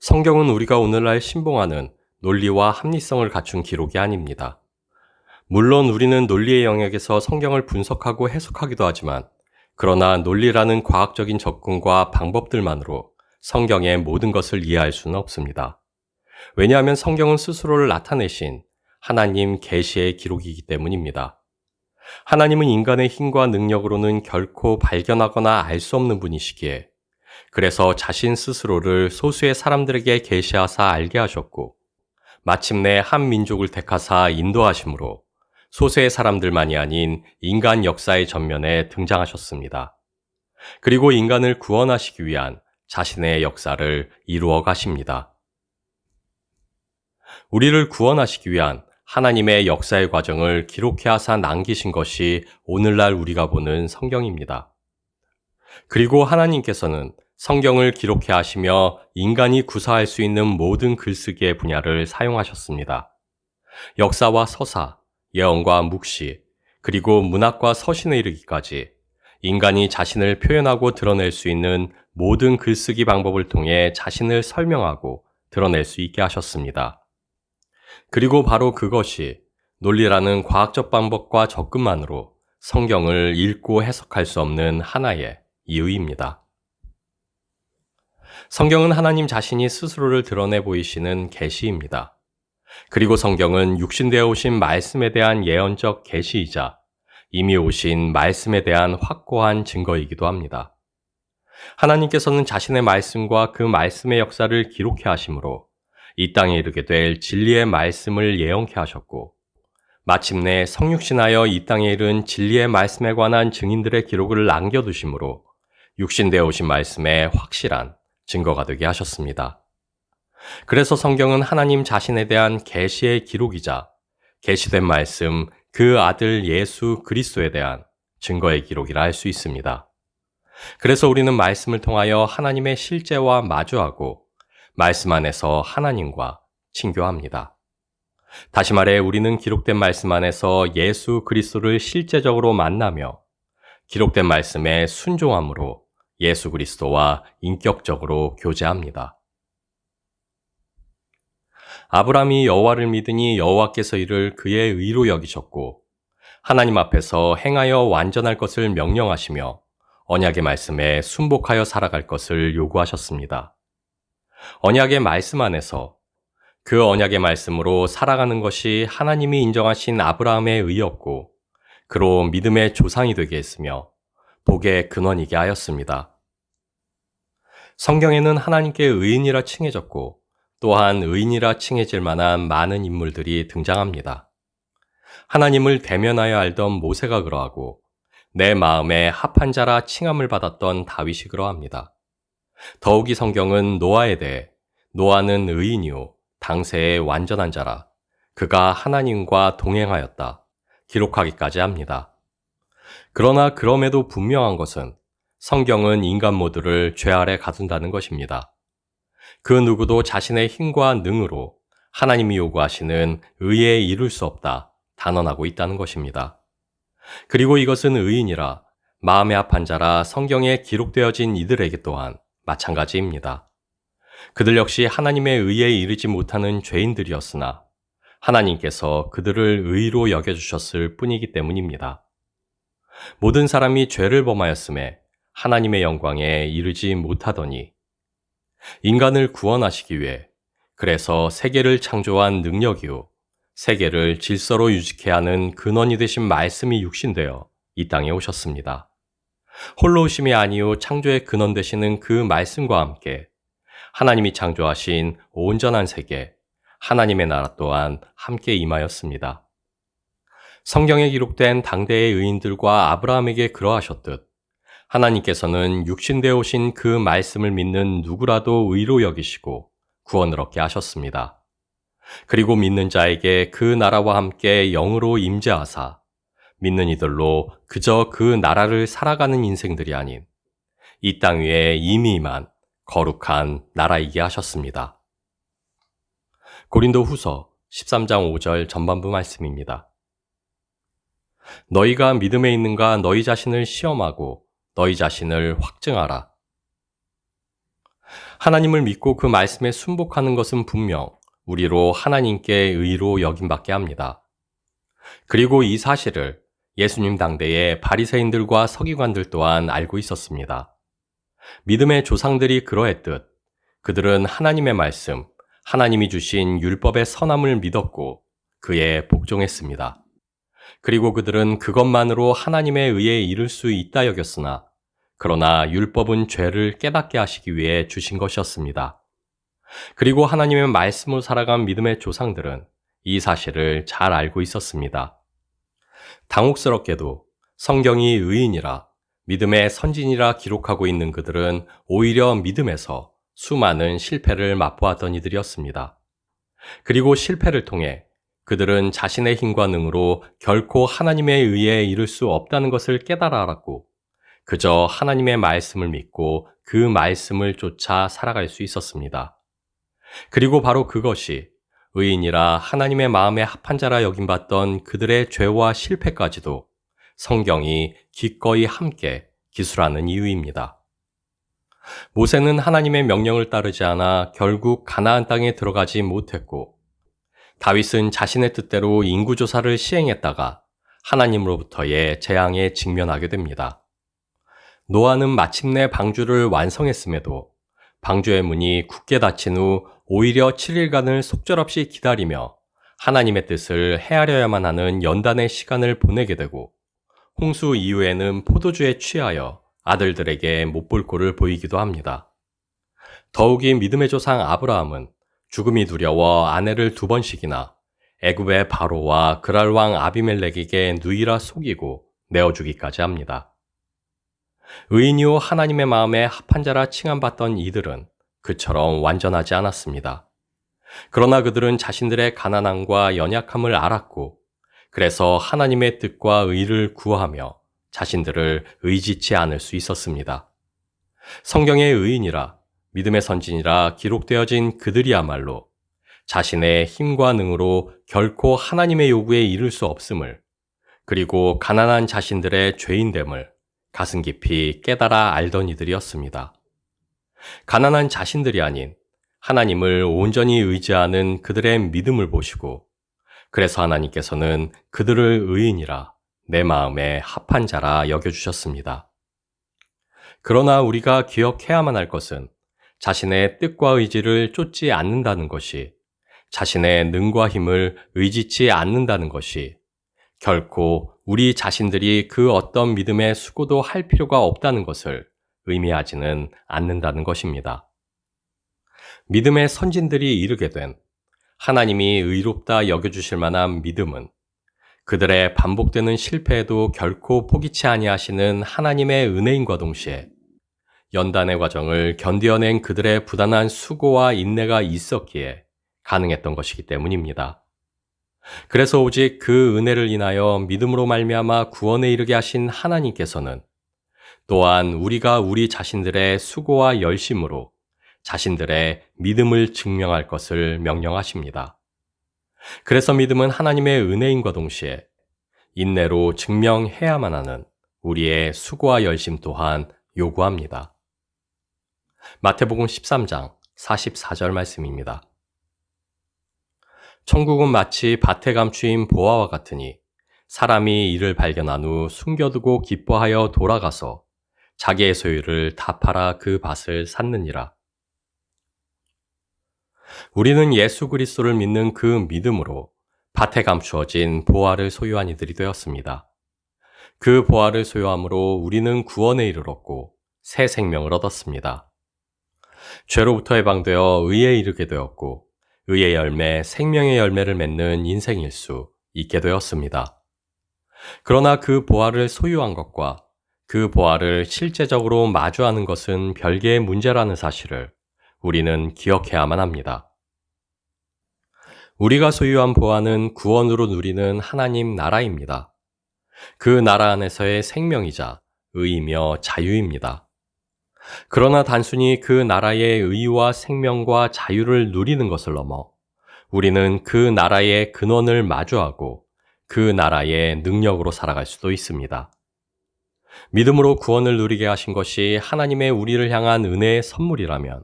성경은 우리가 오늘날 신봉하는 논리와 합리성을 갖춘 기록이 아닙니다. 물론 우리는 논리의 영역에서 성경을 분석하고 해석하기도 하지만, 그러나 논리라는 과학적인 접근과 방법들만으로 성경의 모든 것을 이해할 수는 없습니다. 왜냐하면 성경은 스스로를 나타내신 하나님 계시의 기록이기 때문입니다. 하나님은 인간의 힘과 능력으로는 결코 발견하거나 알 수 없는 분이시기에, 그래서 자신 스스로를 소수의 사람들에게 계시하사 알게 하셨고, 마침내 한 민족을 택하사 인도하심으로 소수의 사람들만이 아닌 인간 역사의 전면에 등장하셨습니다. 그리고 인간을 구원하시기 위한 자신의 역사를 이루어 가십니다. 우리를 구원하시기 위한 하나님의 역사의 과정을 기록해 하사 남기신 것이 오늘날 우리가 보는 성경입니다. 그리고 하나님께서는 성경을 기록해 하시며 인간이 구사할 수 있는 모든 글쓰기의 분야를 사용하셨습니다. 역사와 서사, 예언과 묵시, 그리고 문학과 서신에 이르기까지 인간이 자신을 표현하고 드러낼 수 있는 모든 글쓰기 방법을 통해 자신을 설명하고 드러낼 수 있게 하셨습니다. 그리고 바로 그것이 논리라는 과학적 방법과 접근만으로 성경을 읽고 해석할 수 없는 하나의 이유입니다. 성경은 하나님 자신이 스스로를 드러내 보이시는 계시입니다. 그리고 성경은 육신되어 오신 말씀에 대한 예언적 계시이자 이미 오신 말씀에 대한 확고한 증거이기도 합니다. 하나님께서는 자신의 말씀과 그 말씀의 역사를 기록해 하심으로 이 땅에 이르게 될 진리의 말씀을 예언케 하셨고, 마침내 성육신하여 이 땅에 이른 진리의 말씀에 관한 증인들의 기록을 남겨두심으로 육신되어 오신 말씀의 확실한 증거가 되게 하셨습니다. 그래서 성경은 하나님 자신에 대한 계시의 기록이자 계시된 말씀, 그 아들 예수 그리스도에 대한 증거의 기록이라 할 수 있습니다. 그래서 우리는 말씀을 통하여 하나님의 실제와 마주하고 말씀 안에서 하나님과 친교합니다. 다시 말해 우리는 기록된 말씀 안에서 예수 그리스도를 실제적으로 만나며 기록된 말씀에 순종함으로 예수 그리스도와 인격적으로 교제합니다. 아브라함이 여호와를 믿으니 여호와께서 이를 그의 의로 여기셨고, 하나님 앞에서 행하여 완전할 것을 명령하시며 언약의 말씀에 순복하여 살아갈 것을 요구하셨습니다. 언약의 말씀 안에서 그 언약의 말씀으로 살아가는 것이 하나님이 인정하신 아브라함의 의였고, 그로 믿음의 조상이 되게 했으며 복의 근원이게 하였습니다. 성경에는 하나님께 의인이라 칭해졌고, 또한 의인이라 칭해질 만한 많은 인물들이 등장합니다. 하나님을 대면하여 알던 모세가 그러하고, 내 마음에 합한 자라 칭함을 받았던 다윗이 그러합니다. 더욱이 성경은 노아에 대해 노아는 의인이요 당세의 완전한 자라 그가 하나님과 동행하였다 기록하기까지 합니다. 그러나 그럼에도 분명한 것은 성경은 인간 모두를 죄 아래 가둔다는 것입니다. 그 누구도 자신의 힘과 능으로 하나님이 요구하시는 의에 이룰 수 없다 단언하고 있다는 것입니다. 그리고 이것은 의인이라 마음에 합한 자라 성경에 기록되어진 이들에게 또한 마찬가지입니다. 그들 역시 하나님의 의에 이르지 못하는 죄인들이었으나 하나님께서 그들을 의로 여겨주셨을 뿐이기 때문입니다. 모든 사람이 죄를 범하였음에 하나님의 영광에 이르지 못하더니 인간을 구원하시기 위해 그래서 세계를 창조한 능력이요 세계를 질서로 유지케 하는 근원이 되신 말씀이 육신되어 이 땅에 오셨습니다. 홀로 오심이 아니요 창조의 근원 되시는 그 말씀과 함께 하나님이 창조하신 온전한 세계, 하나님의 나라 또한 함께 임하였습니다. 성경에 기록된 당대의 의인들과 아브라함에게 그러하셨듯 하나님께서는 육신되어 오신 그 말씀을 믿는 누구라도 의로 여기시고 구원을 얻게 하셨습니다. 그리고 믿는 자에게 그 나라와 함께 영으로 임재하사 믿는 이들로 그저 그 나라를 살아가는 인생들이 아닌 이 땅 위에 이미 임한 거룩한 나라이게 하셨습니다. 고린도 후서 13장 5절 전반부 말씀입니다. 너희가 믿음에 있는가 너희 자신을 시험하고 너희 자신을 확증하라. 하나님을 믿고 그 말씀에 순복하는 것은 분명 우리로 하나님께 의로 여김받게 합니다. 그리고 이 사실을 예수님 당대의 바리새인들과 서기관들 또한 알고 있었습니다. 믿음의 조상들이 그러했듯 그들은 하나님의 말씀, 하나님이 주신 율법의 선함을 믿었고 그에 복종했습니다. 그리고 그들은 그것만으로 하나님의 의에 이를 수 있다 여겼으나 그러나 율법은 죄를 깨닫게 하시기 위해 주신 것이었습니다. 그리고 하나님의 말씀으로 살아간 믿음의 조상들은 이 사실을 잘 알고 있었습니다. 당혹스럽게도 성경이 의인이라 믿음의 선진이라 기록하고 있는 그들은 오히려 믿음에서 수많은 실패를 맛보았던 이들이었습니다. 그리고 실패를 통해 그들은 자신의 힘과 능으로 결코 하나님의 의에 이를 수 없다는 것을 깨달아 알았고 그저 하나님의 말씀을 믿고 그 말씀을 쫓아 살아갈 수 있었습니다. 그리고 바로 그것이 의인이라 하나님의 마음에 합한 자라 여김받던 그들의 죄와 실패까지도 성경이 기꺼이 함께 기술하는 이유입니다. 모세는 하나님의 명령을 따르지 않아 결국 가나안 땅에 들어가지 못했고 다윗은 자신의 뜻대로 인구조사를 시행했다가 하나님으로부터의 재앙에 직면하게 됩니다. 노아는 마침내 방주를 완성했음에도 방주의 문이 굳게 닫힌 후 오히려 7일간을 속절없이 기다리며 하나님의 뜻을 헤아려야만 하는 연단의 시간을 보내게 되고 홍수 이후에는 포도주에 취하여 아들들에게 못볼 꼴을 보이기도 합니다. 더욱이 믿음의 조상 아브라함은 죽음이 두려워 아내를 2번씩이나 애굽의 바로와 그랄 왕 아비멜렉에게 누이라 속이고 내어주기까지 합니다. 의인이요 하나님의 마음에 합한 자라 칭함받던 이들은 그처럼 완전하지 않았습니다. 그러나 그들은 자신들의 가난함과 연약함을 알았고 그래서 하나님의 뜻과 의를 구하며 자신들을 의지치 않을 수 있었습니다. 성경의 의인이라 믿음의 선진이라 기록되어진 그들이야말로 자신의 힘과 능으로 결코 하나님의 요구에 이를 수 없음을 그리고 가난한 자신들의 죄인됨을 가슴 깊이 깨달아 알던 이들이었습니다. 가난한 자신들이 아닌 하나님을 온전히 의지하는 그들의 믿음을 보시고 그래서 하나님께서는 그들을 의인이라 내 마음에 합한 자라 여겨주셨습니다. 그러나 우리가 기억해야만 할 것은 자신의 뜻과 의지를 쫓지 않는다는 것이 자신의 능과 힘을 의지치 않는다는 것이 결코 우리 자신들이 그 어떤 믿음의 수고도 할 필요가 없다는 것을 의미하지는 않는다는 것입니다. 믿음의 선진들이 이르게 된 하나님이 의롭다 여겨주실 만한 믿음은 그들의 반복되는 실패에도 결코 포기치 아니하시는 하나님의 은혜인과 동시에 연단의 과정을 견디어낸 그들의 부단한 수고와 인내가 있었기에 가능했던 것이기 때문입니다. 그래서 오직 그 은혜를 인하여 믿음으로 말미암아 구원에 이르게 하신 하나님께서는 또한 우리가 우리 자신들의 수고와 열심으로 자신들의 믿음을 증명할 것을 명령하십니다. 그래서 믿음은 하나님의 은혜인과 동시에 인내로 증명해야만 하는 우리의 수고와 열심 또한 요구합니다. 마태복음 13장 44절 말씀입니다. 천국은 마치 밭에 감추인 보화와 같으니 사람이 이를 발견한 후 숨겨두고 기뻐하여 돌아가서 자기의 소유를 다 팔아 그 밭을 샀느니라. 우리는 예수 그리스도를 믿는 그 믿음으로 밭에 감추어진 보화를 소유한 이들이 되었습니다. 그 보화를 소유함으로 우리는 구원에 이르렀고 새 생명을 얻었습니다. 죄로부터 해방되어 의에 이르게 되었고 의의 열매, 생명의 열매를 맺는 인생일 수 있게 되었습니다. 그러나 그 보화를 소유한 것과 그 보화를 실제적으로 마주하는 것은 별개의 문제라는 사실을 우리는 기억해야만 합니다. 우리가 소유한 보화는 구원으로 누리는 하나님 나라입니다. 그 나라 안에서의 생명이자 의이며 자유입니다. 그러나 단순히 그 나라의 의와 생명과 자유를 누리는 것을 넘어 우리는 그 나라의 근원을 마주하고 그 나라의 능력으로 살아갈 수도 있습니다. 믿음으로 구원을 누리게 하신 것이 하나님의 우리를 향한 은혜의 선물이라면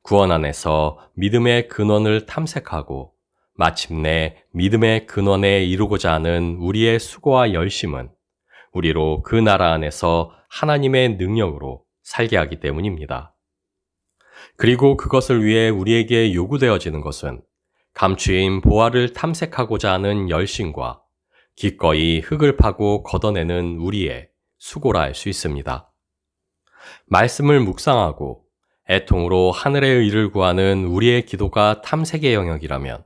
구원 안에서 믿음의 근원을 탐색하고 마침내 믿음의 근원에 이루고자 하는 우리의 수고와 열심은 우리로 그 나라 안에서 하나님의 능력으로 살게 하기 때문입니다. 그리고 그것을 위해 우리에게 요구되어지는 것은 감추인 보화를 탐색하고자 하는 열심과 기꺼이 흙을 파고 걷어내는 우리의 수고라 할 수 있습니다. 말씀을 묵상하고 애통으로 하늘의 의를 구하는 우리의 기도가 탐색의 영역이라면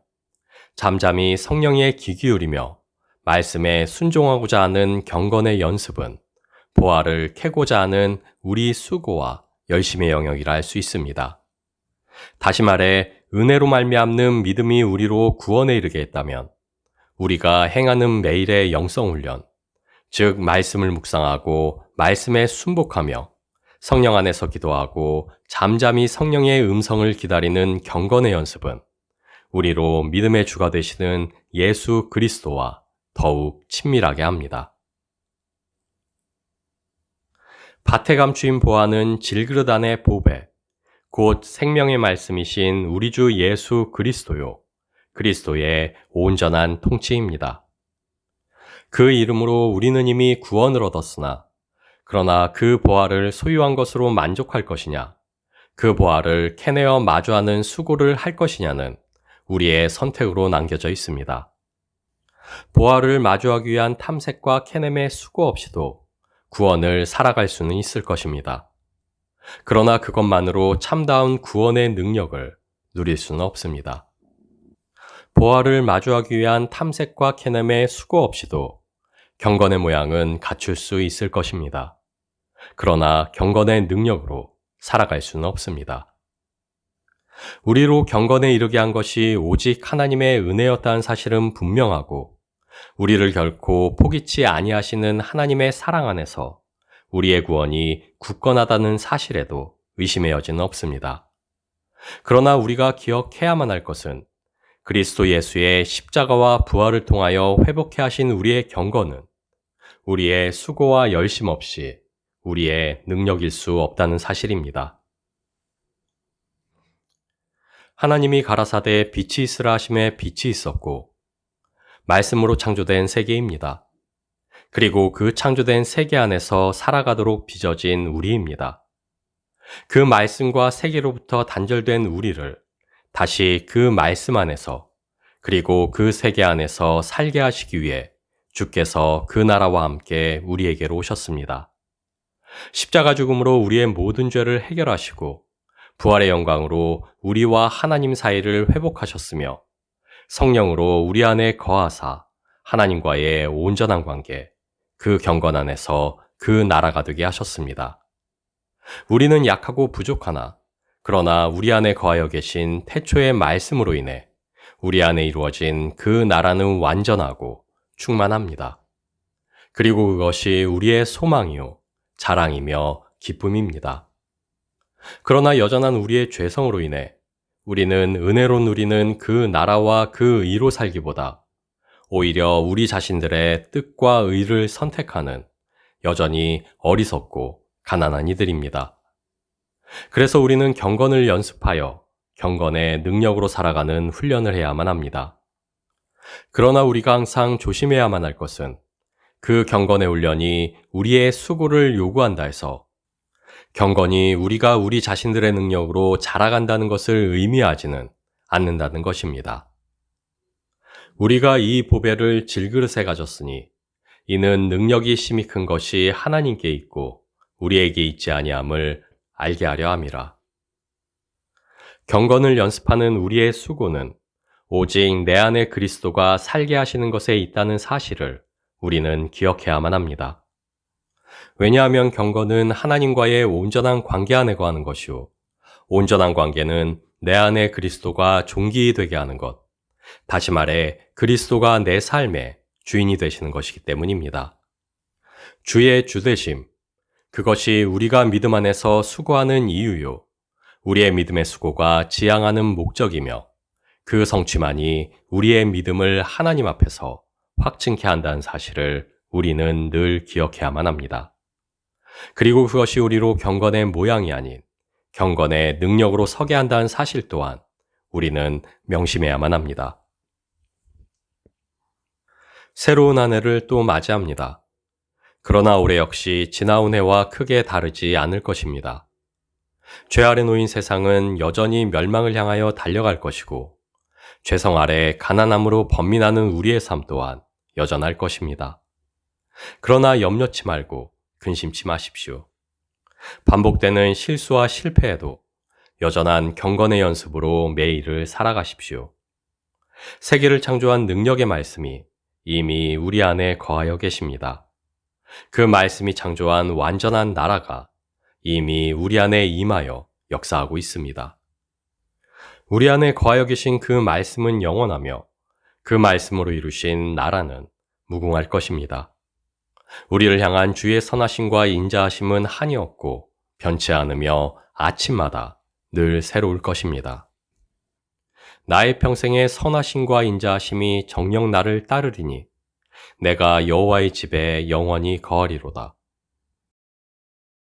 잠잠히 성령에 귀 기울이며 말씀에 순종하고자 하는 경건의 연습은 보화를 캐고자 하는 우리 수고와 열심의 영역이라 할 수 있습니다. 다시 말해 은혜로 말미암는 믿음이 우리로 구원에 이르게 했다면 우리가 행하는 매일의 영성훈련, 즉 말씀을 묵상하고 말씀에 순복하며 성령 안에서 기도하고 잠잠히 성령의 음성을 기다리는 경건의 연습은 우리로 믿음의 주가 되시는 예수 그리스도와 더욱 친밀하게 합니다. 밭에 감추인 보화는 질그릇 안의 보배, 곧 생명의 말씀이신 우리 주 예수 그리스도요, 그리스도의 온전한 통치입니다. 그 이름으로 우리는 이미 구원을 얻었으나 그러나 그 보화를 소유한 것으로 만족할 것이냐, 그 보화를 캐내어 마주하는 수고를 할 것이냐는 우리의 선택으로 남겨져 있습니다. 보화를 마주하기 위한 탐색과 캐냄의 수고 없이도 구원을 살아갈 수는 있을 것입니다. 그러나 그것만으로 참다운 구원의 능력을 누릴 수는 없습니다. 보화를 마주하기 위한 탐색과 캐냄의 수고 없이도 경건의 모양은 갖출 수 있을 것입니다. 그러나 경건의 능력으로 살아갈 수는 없습니다. 우리로 경건에 이르게 한 것이 오직 하나님의 은혜였다는 사실은 분명하고 우리를 결코 포기치 아니하시는 하나님의 사랑 안에서 우리의 구원이 굳건하다는 사실에도 의심의 여지는 없습니다. 그러나 우리가 기억해야만 할 것은 그리스도 예수의 십자가와 부활을 통하여 회복해 하신 우리의 경건은 우리의 수고와 열심 없이 우리의 능력일 수 없다는 사실입니다. 하나님이 가라사대 빛이 있으라 하심에 빛이 있었고 말씀으로 창조된 세계입니다. 그리고 그 창조된 세계 안에서 살아가도록 빚어진 우리입니다. 그 말씀과 세계로부터 단절된 우리를 다시 그 말씀 안에서 그리고 그 세계 안에서 살게 하시기 위해 주께서 그 나라와 함께 우리에게로 오셨습니다. 십자가 죽음으로 우리의 모든 죄를 해결하시고 부활의 영광으로 우리와 하나님 사이를 회복하셨으며 성령으로 우리 안에 거하사 하나님과의 온전한 관계, 그 경건 안에서 그 나라가 되게 하셨습니다. 우리는 약하고 부족하나 그러나 우리 안에 거하여 계신 태초의 말씀으로 인해 우리 안에 이루어진 그 나라는 완전하고 충만합니다. 그리고 그것이 우리의 소망이요, 자랑이며 기쁨입니다. 그러나 여전한 우리의 죄성으로 인해 우리는 은혜로 누리는 그 나라와 그 의로 살기보다 오히려 우리 자신들의 뜻과 의를 선택하는 여전히 어리석고 가난한 이들입니다. 그래서 우리는 경건을 연습하여 경건의 능력으로 살아가는 훈련을 해야만 합니다. 그러나 우리가 항상 조심해야만 할 것은 그 경건의 훈련이 우리의 수고를 요구한다 해서 경건이 우리가 우리 자신들의 능력으로 자라간다는 것을 의미하지는 않는다는 것입니다. 우리가 이 보배를 질그릇에 가졌으니 이는 능력이 심히 큰 것이 하나님께 있고 우리에게 있지 아니함을 알게 하려 함이라. 경건을 연습하는 우리의 수고는 오직 내 안에 그리스도가 살게 하시는 것에 있다는 사실을 우리는 기억해야만 합니다. 왜냐하면 경건은 하나님과의 온전한 관계 안에 거하는 것이요, 온전한 관계는 내 안에 그리스도가 종기 되게 하는 것, 다시 말해 그리스도가 내 삶의 주인이 되시는 것이기 때문입니다. 주의 주되심, 그것이 우리가 믿음 안에서 수고하는 이유요, 우리의 믿음의 수고가 지향하는 목적이며 그 성취만이 우리의 믿음을 하나님 앞에서 확증케 한다는 사실을 우리는 늘 기억해야만 합니다. 그리고 그것이 우리로 경건의 모양이 아닌 경건의 능력으로 서게 한다는 사실 또한 우리는 명심해야만 합니다. 새로운 한 해를 또 맞이합니다. 그러나 올해 역시 지나온 해와 크게 다르지 않을 것입니다. 죄 아래 놓인 세상은 여전히 멸망을 향하여 달려갈 것이고, 죄성 아래 가난함으로 번민하는 우리의 삶 또한 여전할 것입니다. 그러나 염려치 말고 근심치 마십시오. 반복되는 실수와 실패에도 여전한 경건의 연습으로 매일을 살아가십시오. 세계를 창조한 능력의 말씀이 이미 우리 안에 거하여 계십니다. 그 말씀이 창조한 완전한 나라가 이미 우리 안에 임하여 역사하고 있습니다. 우리 안에 거하여 계신 그 말씀은 영원하며 그 말씀으로 이루신 나라는 무궁할 것입니다. 우리를 향한 주의 선하심과 인자하심은 한이 없고 변치 않으며 아침마다 늘 새로울 것입니다. 나의 평생의 선하심과 인자하심이 정녕 나를 따르리니 내가 여호와의 집에 영원히 거하리로다.